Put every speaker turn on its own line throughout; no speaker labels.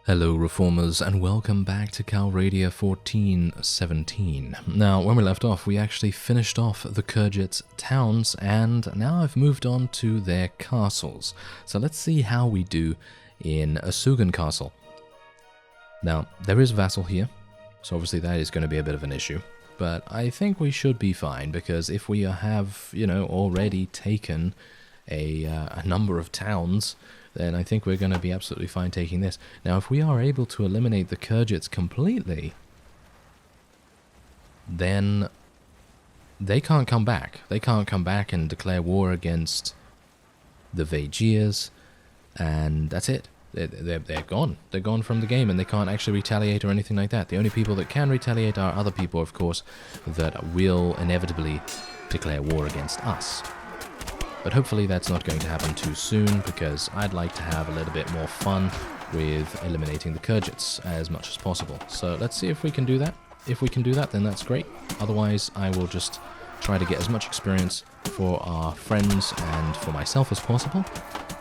Hello Reformers and welcome back to Calradia 1417. Now, when we left off, we actually finished off the Khergits towns and now I've moved on to their castles. So let's see how we do in a Sugan castle. Now, there is a vassal here, so obviously that is going to be a bit of an issue. But I think we should be fine because if we have, already taken a number of towns, then I think we're going to be absolutely fine taking this. Now, if we are able to eliminate the Khergits completely, then they can't come back. They can't come back and declare war against the Vaegirs, and that's it. They're gone. They're gone from the game, and they can't actually retaliate or anything like that. The only people that can retaliate are other people, of course, that will inevitably declare war against us. But hopefully that's not going to happen too soon, because I'd like to have a little bit more fun with eliminating the Khergits as much as possible. So let's see if we can do that. If we can do that, then that's great. Otherwise, I will just try to get as much experience for our friends and for myself as possible,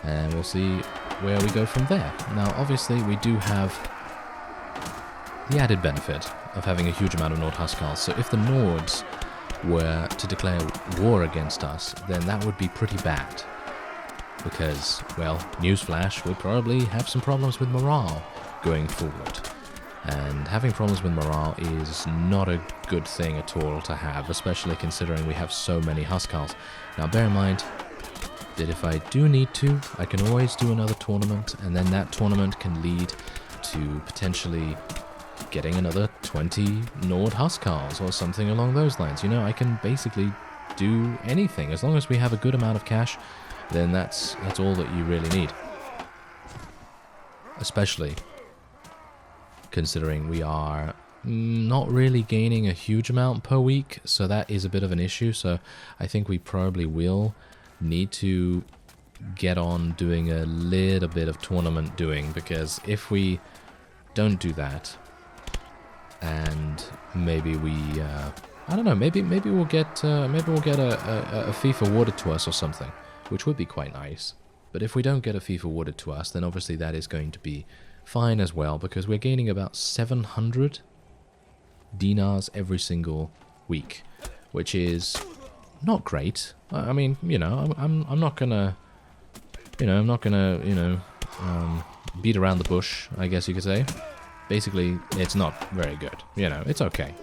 and we'll see where we go from there. Now, obviously, we do have the added benefit of having a huge amount of Nord Huskarls, so if the Nords were to declare war against us, then that would be pretty bad. Because, well, newsflash, we'd probably have some problems with morale going forward. And having problems with morale is not a good thing at all to have, especially considering we have so many Huskarls. Now, bear in mind that if I do need to, I can always do another tournament, and then that tournament can lead to potentially getting another 20 Nord Huskarls or something along those lines. I can basically do anything. As long as we have a good amount of cash, then that's all that you really need. Especially considering we are not really gaining a huge amount per week, so that is a bit of an issue. So I think we probably will need to get on doing a little bit of tournament doing, because if we don't do that, and maybe we, I don't know, maybe we'll get a FIFA awarded to us or something, which would be quite nice. But if we don't get a FIFA awarded to us, then obviously that is going to be fine as well, because we're gaining about 700 dinars every single week, which is not great. I mean, I'm not gonna, beat around the bush, I guess you could say. Basically, it's not very good. It's okay.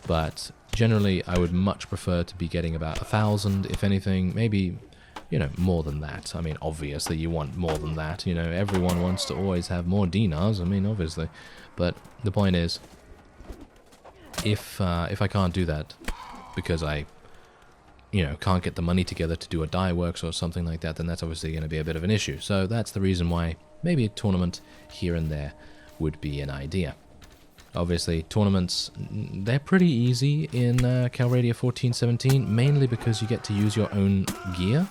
But generally, I would much prefer to be getting about 1,000, if anything, maybe, more than that. I mean, obviously, you want more than that. Everyone wants to always have more dinars, I mean, obviously. But the point is, if I can't do that, because I, can't get the money together to do a dye works or something like that, then that's obviously going to be a bit of an issue. So that's the reason why maybe a tournament here and there would be an idea. Obviously, tournaments, they're pretty easy in Calradia 1417, mainly because you get to use your own gear,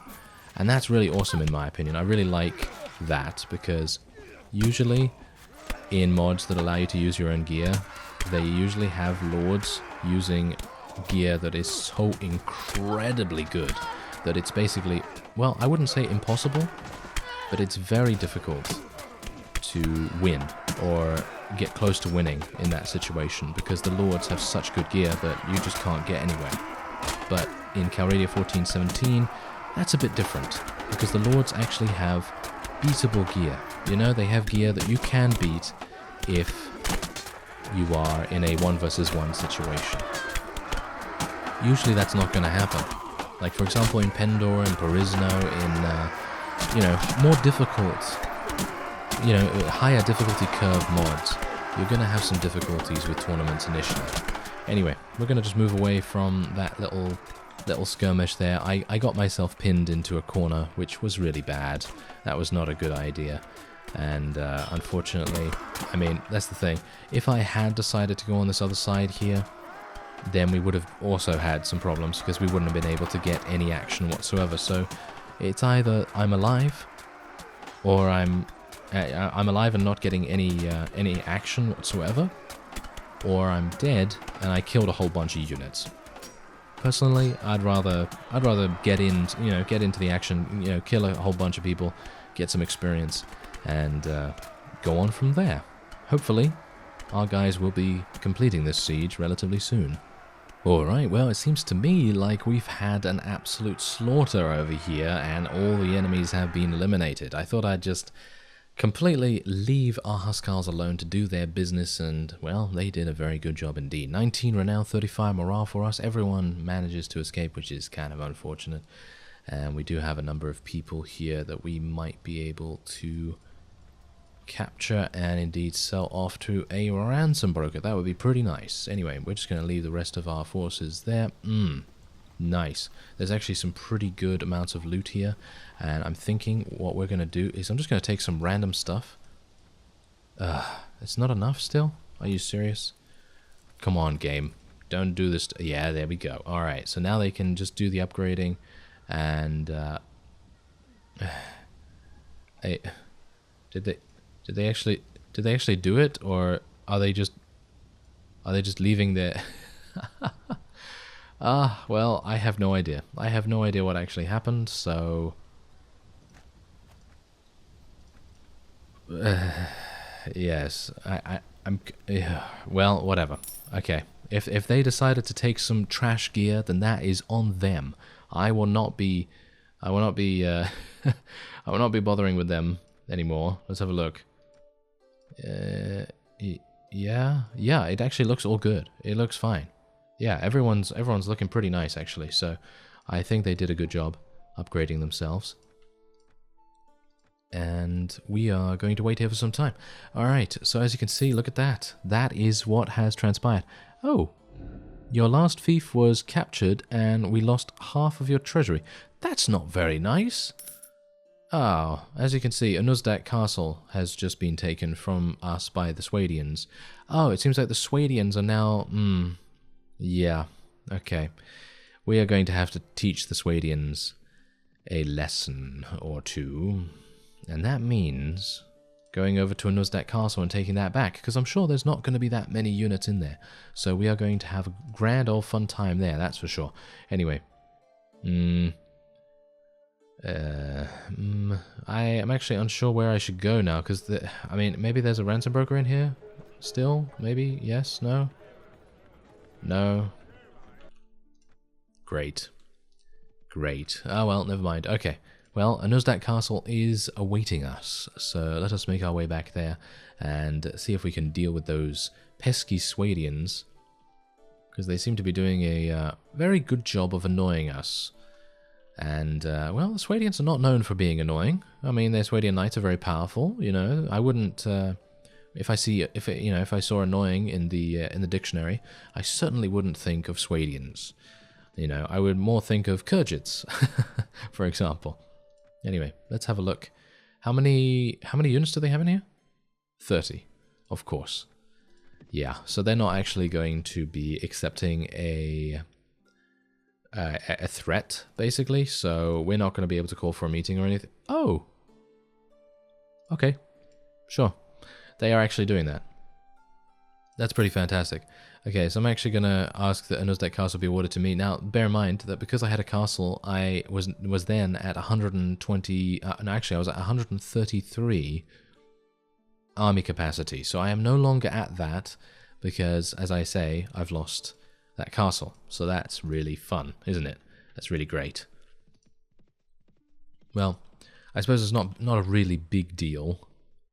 and that's really awesome in my opinion. I really like that, because usually in mods that allow you to use your own gear, they usually have lords using gear that is so incredibly good that it's basically, well, I wouldn't say impossible, but it's very difficult to win or get close to winning in that situation, because the lords have such good gear that you just can't get anywhere. But in Calradia 1417, that's a bit different, because the lords actually have beatable gear. They have gear that you can beat if you are in a 1 versus 1 situation. Usually that's not going to happen. Like, for example, in Pendor and Parisno, in more difficult, higher difficulty curve mods, you're going to have some difficulties with tournaments initially. Anyway, we're going to just move away from that little skirmish there. I got myself pinned into a corner, which was really bad. That was not a good idea. And unfortunately, I mean, that's the thing. If I had decided to go on this other side here, then we would have also had some problems, because we wouldn't have been able to get any action whatsoever. So it's either I'm alive, or I'm alive and not getting any action whatsoever, or I'm dead and I killed a whole bunch of units. Personally, I'd rather get into the action, kill a whole bunch of people, get some experience, and go on from there. Hopefully, our guys will be completing this siege relatively soon. Alright, well, it seems to me like we've had an absolute slaughter over here, and all the enemies have been eliminated. I thought I'd just completely leave our Huskars alone to do their business, and, well, they did a very good job indeed. 19 renown, 35 morale for us. Everyone manages to escape, which is kind of unfortunate. And we do have a number of people here that we might be able to capture and indeed sell off to a ransom broker. That would be pretty nice. Anyway, we're just going to leave the rest of our forces there. Nice. There's actually some pretty good amounts of loot here, and I'm thinking what we're going to do is I'm just going to take some random stuff. It's not enough still? Are you serious? Come on, game. Don't do this. Yeah, there we go. Alright, so now they can just do the upgrading, and did they actually do it, or are they just leaving their well, I have no idea. I have no idea what actually happened, so yes, I'm well, whatever. Okay. If they decided to take some trash gear, then that is on them. I will not be I will not be bothering with them anymore. Let's have a look. Yeah, it actually looks all good. It looks fine. Yeah, everyone's looking pretty nice actually. So I think they did a good job upgrading themselves. And we are going to wait here for some time. Alright, so as you can see, look at that. That is what has transpired. Oh, your last thief was captured and we lost half of your treasury. That's not very nice. Oh, as you can see, Onusdak Castle has just been taken from us by the Swadians. Oh, it seems like the Swadians are now... yeah, okay. We are going to have to teach the Swadians a lesson or two. And that means going over to Onusdak Castle and taking that back, because I'm sure there's not going to be that many units in there. So we are going to have a grand old fun time there, that's for sure. Anyway. I am actually unsure where I should go now, because, I mean, maybe there's a ransom broker in here still? Maybe? Yes? No? No? Great. Great. Oh, well, never mind. Okay. Well, Onusdak Castle is awaiting us, so let us make our way back there and see if we can deal with those pesky Swadians, because they seem to be doing a very good job of annoying us. And, well, the Swadians are not known for being annoying. I mean, their Swadian knights are very powerful, you know. I wouldn't, if I saw annoying in the dictionary, I certainly wouldn't think of Swadians. You know, I would more think of Kyrgyz, for example. Anyway, let's have a look. How many units do they have in here? 30, of course. Yeah, so they're not actually going to be accepting a threat, basically, so we're not going to be able to call for a meeting or anything. Oh! Okay, sure. They are actually doing that. That's pretty fantastic. Okay, so I'm actually going to ask that Onusdak Castle be awarded to me. Now, bear in mind that because I had a castle, I was then at 120... no, actually, I was at 133 army capacity, so I am no longer at that because, as I say, I've lost that castle. So that's really fun, isn't it? That's really great. Well, I suppose it's not a really big deal,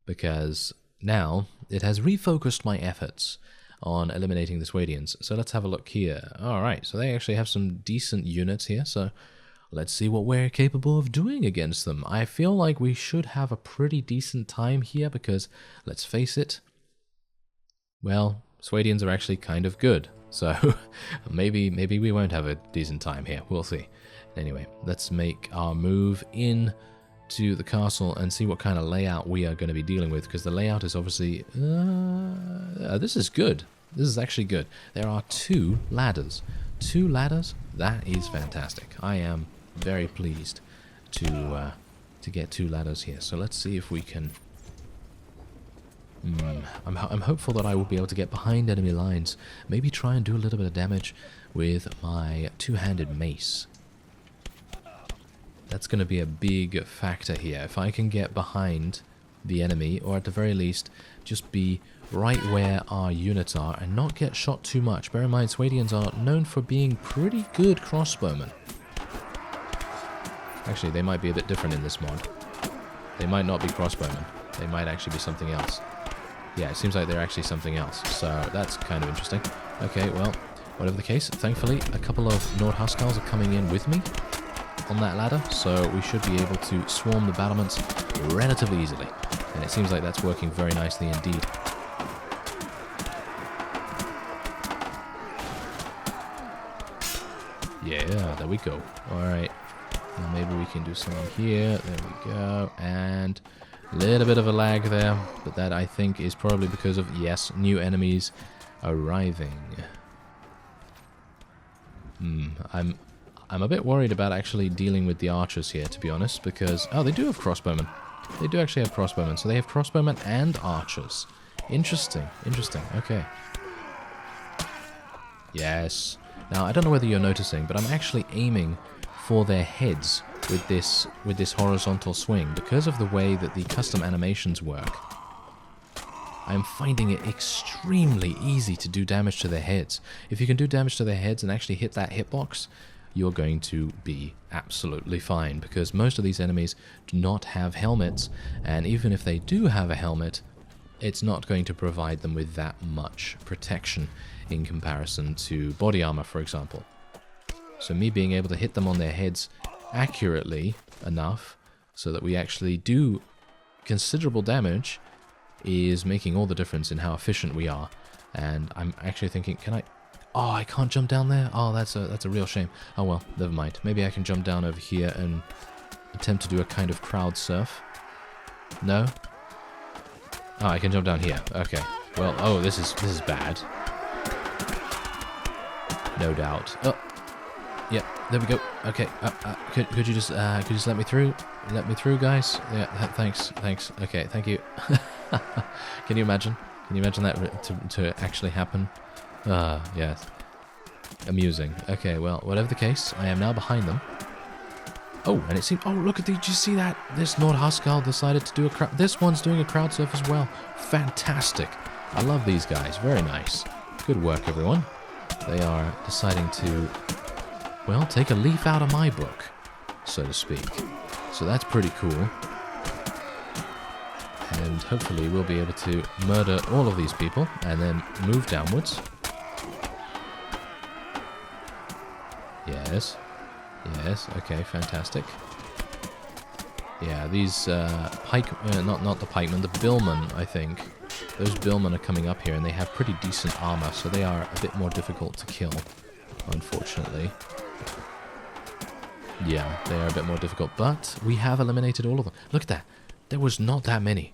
because now it has refocused my efforts on eliminating the Swadians. So let's have a look here. Alright, so they actually have some decent units here, so let's see what we're capable of doing against them. I feel like we should have a pretty decent time here, because, let's face it, well, Swadians are actually kind of good. So maybe we won't have a decent time here. We'll see. Anyway, let's make our move in to the castle and see what kind of layout we are going to be dealing with, because the layout is obviously... this is good. This is actually good. There are 2 ladders. 2 ladders? That is fantastic. I am very pleased to get 2 ladders here. So let's see if we can... I'm hopeful that I will be able to get behind enemy lines. Maybe try and do a little bit of damage with my 2-handed mace. That's going to be a big factor here. If I can get behind the enemy, or at the very least, just be right where our units are and not get shot too much. Bear in mind, Swadians are known for being pretty good crossbowmen. Actually, they might be a bit different in this mod. They might not be crossbowmen. They might actually be something else. Yeah, it seems like they're actually something else, so that's kind of interesting. Okay, well, whatever the case, thankfully, a couple of Nordhuskarls are coming in with me on that ladder, so we should be able to swarm the battlements relatively easily. And it seems like that's working very nicely indeed. Yeah, there we go. Alright. Now maybe we can do something here. There we go. And a little bit of a lag there. But that, I think, is probably because of, yes, new enemies arriving. I'm a bit worried about actually dealing with the archers here, to be honest, because... Oh, they do have crossbowmen. They do actually have crossbowmen. So they have crossbowmen and archers. Interesting. Interesting. Okay. Yes. Now, I don't know whether you're noticing, but I'm actually aiming for their heads with this horizontal swing. Because of the way that the custom animations work, I'm finding it extremely easy to do damage to their heads. If you can do damage to their heads and actually hit that hitbox, you're going to be absolutely fine, because most of these enemies do not have helmets, and even if they do have a helmet, it's not going to provide them with that much protection in comparison to body armor, for example. So me being able to hit them on their heads accurately enough so that we actually do considerable damage is making all the difference in how efficient we are. And I'm actually thinking, can I... Oh, I can't jump down there? Oh, that's a real shame. Oh well, never mind. Maybe I can jump down over here and attempt to do a kind of crowd surf. No? Oh, I can jump down here. Okay. Well, oh, this is bad. No doubt. Oh, yeah, there we go. Okay, could you just let me through? Let me through, guys. Yeah, thanks. Okay, thank you. Can you imagine? Can you imagine that to actually happen? Yes. Amusing. Okay, well, whatever the case, I am now behind them. Oh, and it seems... Oh, look at the... Did you see that? This Nordhuskarl decided to do a crowd... This one's doing a crowd surf as well. Fantastic. I love these guys. Very nice. Good work, everyone. They are deciding to, well, take a leaf out of my book, so to speak. So that's pretty cool. And hopefully we'll be able to murder all of these people and then move downwards. Yes. Yes, okay, fantastic. Yeah, these not the pikemen, the billmen, I think. Those billmen are coming up here and they have pretty decent armor, so they are a bit more difficult to kill, unfortunately. Yeah, they are a bit more difficult, but we have eliminated all of them. Look at that. There was not that many.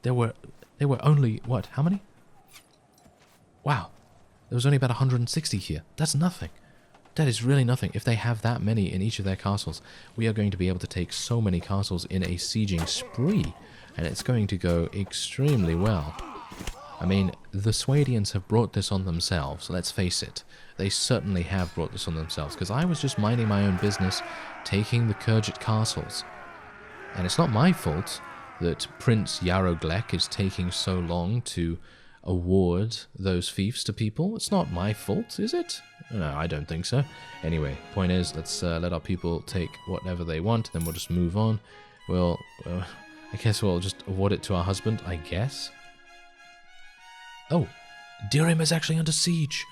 There were only, what, how many? Wow. There was only about 160 here. That's nothing. That is really nothing. If they have that many in each of their castles, we are going to be able to take so many castles in a sieging spree, and it's going to go extremely well. I mean, the Swadians have brought this on themselves, let's face it. They certainly have brought this on themselves, because I was just minding my own business, taking the Kurgit castles. And it's not my fault that Prince Yaroglek is taking so long to award those fiefs to people. It's not my fault, is it? No, I don't think so. Anyway, point is, let's let our people take whatever they want, then we'll just move on. Well, I guess we'll just award it to our husband, I guess. Oh, Dirham is actually under siege.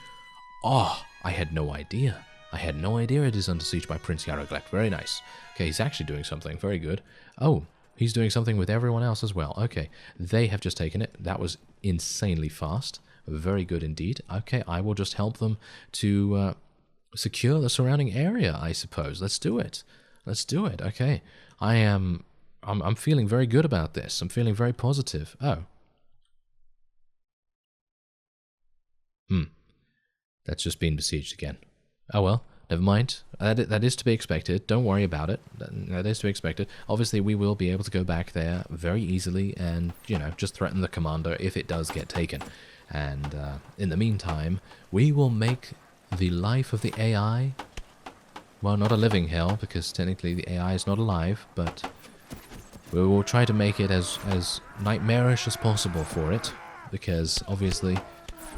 Oh, I had no idea. I had no idea it is under siege by Prince Yaroglek. Very nice. Okay, he's actually doing something. Very good. Oh, he's doing something with everyone else as well. Okay, they have just taken it. That was insanely fast. Very good indeed. Okay, I will just help them to secure the surrounding area, I suppose. Let's do it. Let's do it. Okay, I'm feeling very good about this. I'm feeling very positive. Oh. That's just been besieged again. Oh well, never mind. That is to be expected. Don't worry about it. That is to be expected. Obviously, we will be able to go back there very easily and, you know, just threaten the commander if it does get taken. And in the meantime, we will make the life of the AI, well, not a living hell, because technically the AI is not alive, but We will try to make it as nightmarish as possible for it, because obviously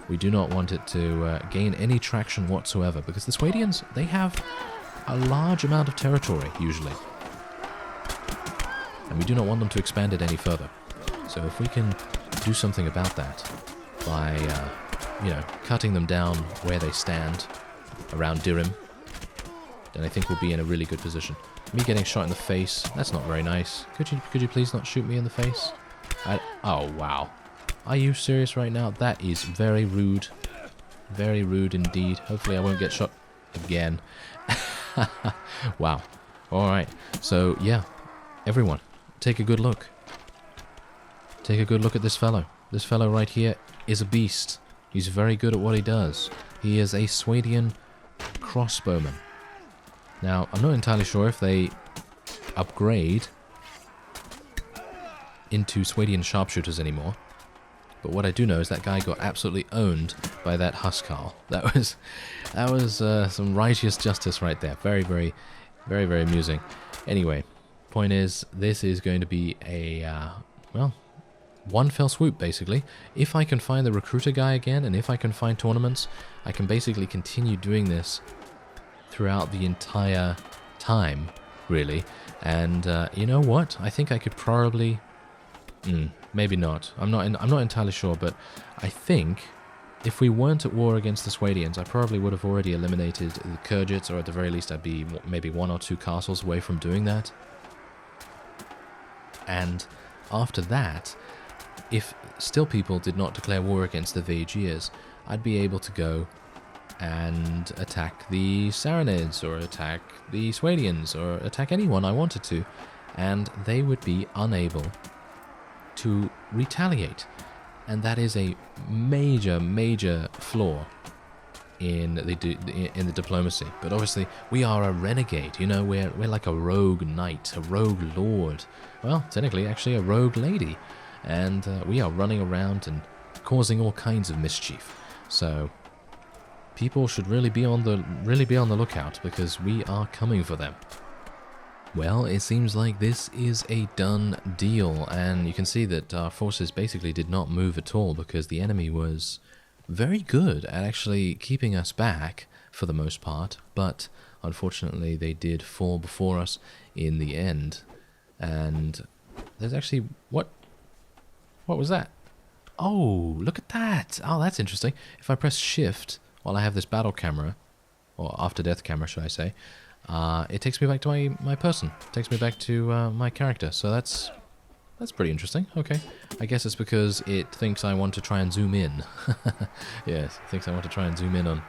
we do not want it to gain any traction whatsoever, because the Swadians, they have a large amount of territory, usually. And we do not want them to expand it any further. So if we can do something about that by, you know, cutting them down where they stand around Dirim, then I think we'll be in a really good position. Me getting shot in the face, that's not very nice. Could you please not shoot me in the face? Oh, wow. Are you serious right now? That is very rude. Very rude indeed. Hopefully I won't get shot again. Wow. Alright. So, yeah. Everyone, take a good look. Take a good look at this fellow. This fellow right here is a beast. He's very good at what he does. He is a Swadian crossbowman. Now, I'm not entirely sure if they upgrade into Swadian sharpshooters anymore. But what I do know is that guy got absolutely owned by that Huskarl. That was some righteous justice right there. Very, very, very, very amusing. Anyway, point is, this is going to be a, well, one fell swoop, basically. If I can find the recruiter guy again, and if I can find tournaments, I can basically continue doing this throughout the entire time, really. And you know what? I think I could probably... maybe not. I'm not entirely sure, but I think if we weren't at war against the Swadians, I probably would have already eliminated the Kyrgyz, or at the very least I'd be maybe 1 or 2 castles away from doing that. And after that, if still people did not declare war against the Vaegirs, I'd be able to go and attack the Saranids, or attack the Swadians, or attack anyone I wanted to, and they would be unable to retaliate. And that is a major, major flaw in the diplomacy. But obviously, we are a renegade, you know, we're like a rogue knight, a rogue lord. Well, technically, actually a rogue lady. And we are running around and causing all kinds of mischief. So people should really be on the lookout, because we are coming for them. Well, it seems like this is a done deal, and you can see that our forces basically did not move at all, because the enemy was very good at actually keeping us back for the most part, but unfortunately they did fall before us in the end. And there's actually... What was that? Oh, look at that! Oh, that's interesting. If I press shift while I have this battle camera, or after death camera should I say, it takes me back to my person. It takes me back to my character. So that's pretty interesting. Okay. I guess it's because it thinks I want to try and zoom in. Yes, it thinks I want to try and zoom in on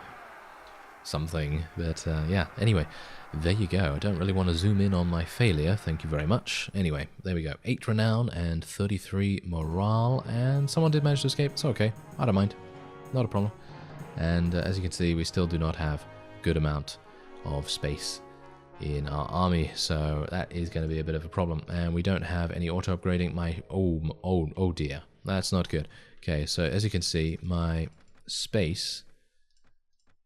something. But yeah, anyway, there you go. I don't really want to zoom in on my failure. Thank you very much. Anyway, there we go. 8 renown and 33 morale. And someone did manage to escape. It's okay. I don't mind. Not a problem. And as you can see, we still do not have a good amount of space in our army, so that is going to be a bit of a problem. And we don't have any auto upgrading. Oh dear, that's not good. Okay, so as you can see, my space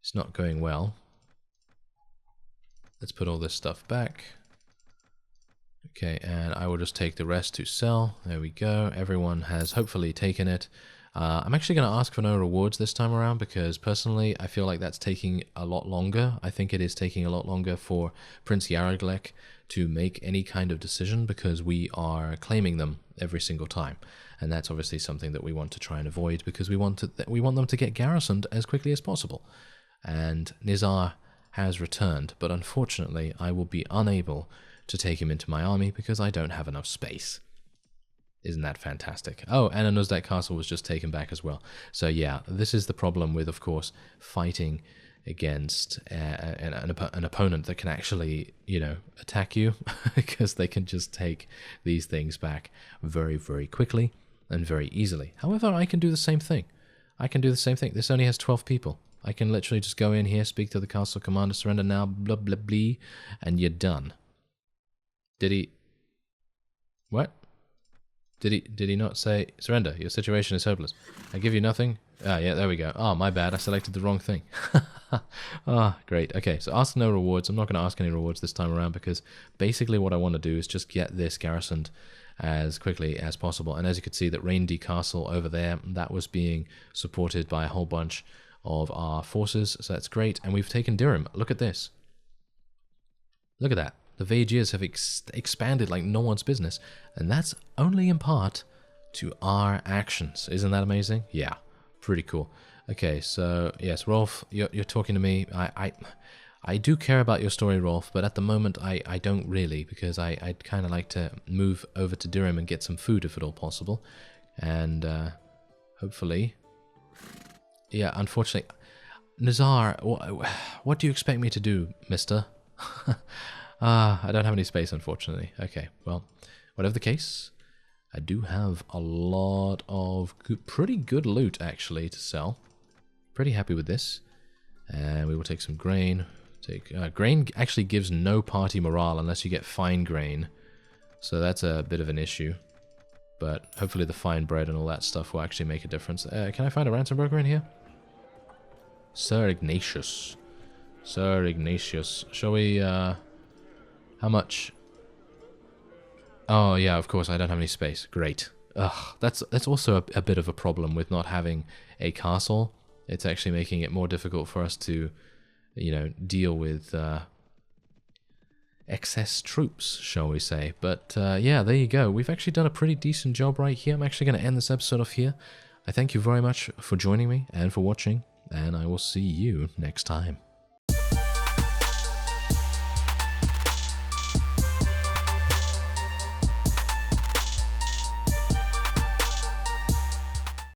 is not going well. Let's put all this stuff back. Okay, and I will just take the rest to sell. There we go. Everyone has hopefully taken it. I'm actually going to ask for no rewards this time around, because personally I feel like that's taking a lot longer. I think it is taking a lot longer for Prince Yaraglek to make any kind of decision, because we are claiming them every single time. And that's obviously something that we want to try and avoid, because we want them to get garrisoned as quickly as possible. And Nizar has returned, but unfortunately I will be unable to take him into my army because I don't have enough space. Isn't that fantastic? Oh, and Anuzdak Castle was just taken back as well. So yeah, this is the problem with, of course, fighting against an opponent that can actually, you know, attack you, because they can just take these things back very, very quickly and very easily. However, I can do the same thing. This only has 12 people. I can literally just go in here, speak to the castle commander, surrender now, blah, blah, blah, and you're done. Did he... What? Did he not say, surrender, your situation is hopeless? I give you nothing? Ah, yeah, there we go. Oh, my bad, I selected the wrong thing. Ah, great. Okay, so ask no rewards. I'm not going to ask any rewards this time around, because basically what I want to do is just get this garrisoned as quickly as possible. And as you could see, that Reindeer Castle over there, that was being supported by a whole bunch of our forces, so that's great. And we've taken Durham. Look at this. Look at that. The Vagiers have expanded like no one's business, and that's only in part to our actions. Isn't that amazing? Yeah, pretty cool. Okay, so yes, Rolf, you're talking to me. I do care about your story, Rolf, but at the moment I don't really, because I'd kind of like to move over to Durham and get some food if at all possible, and hopefully, yeah. Unfortunately, Nazar, what do you expect me to do, Mister? I don't have any space, unfortunately. Okay, well, whatever the case, I do have a lot of pretty good loot, actually, to sell. Pretty happy with this. And we will take some grain. Grain actually gives no party morale unless you get fine grain. So that's a bit of an issue. But hopefully the fine bread and all that stuff will actually make a difference. Can I find a ransom broker in here? Sir Ignatius. Sir Ignatius. Shall we, how much? Oh, yeah, of course, I don't have any space. Great. Ugh, that's also a bit of a problem with not having a castle. It's actually making it more difficult for us to, you know, deal with excess troops, shall we say. But, yeah, there you go. We've actually done a pretty decent job right here. I'm actually going to end this episode off here. I thank you very much for joining me and for watching, and I will see you next time.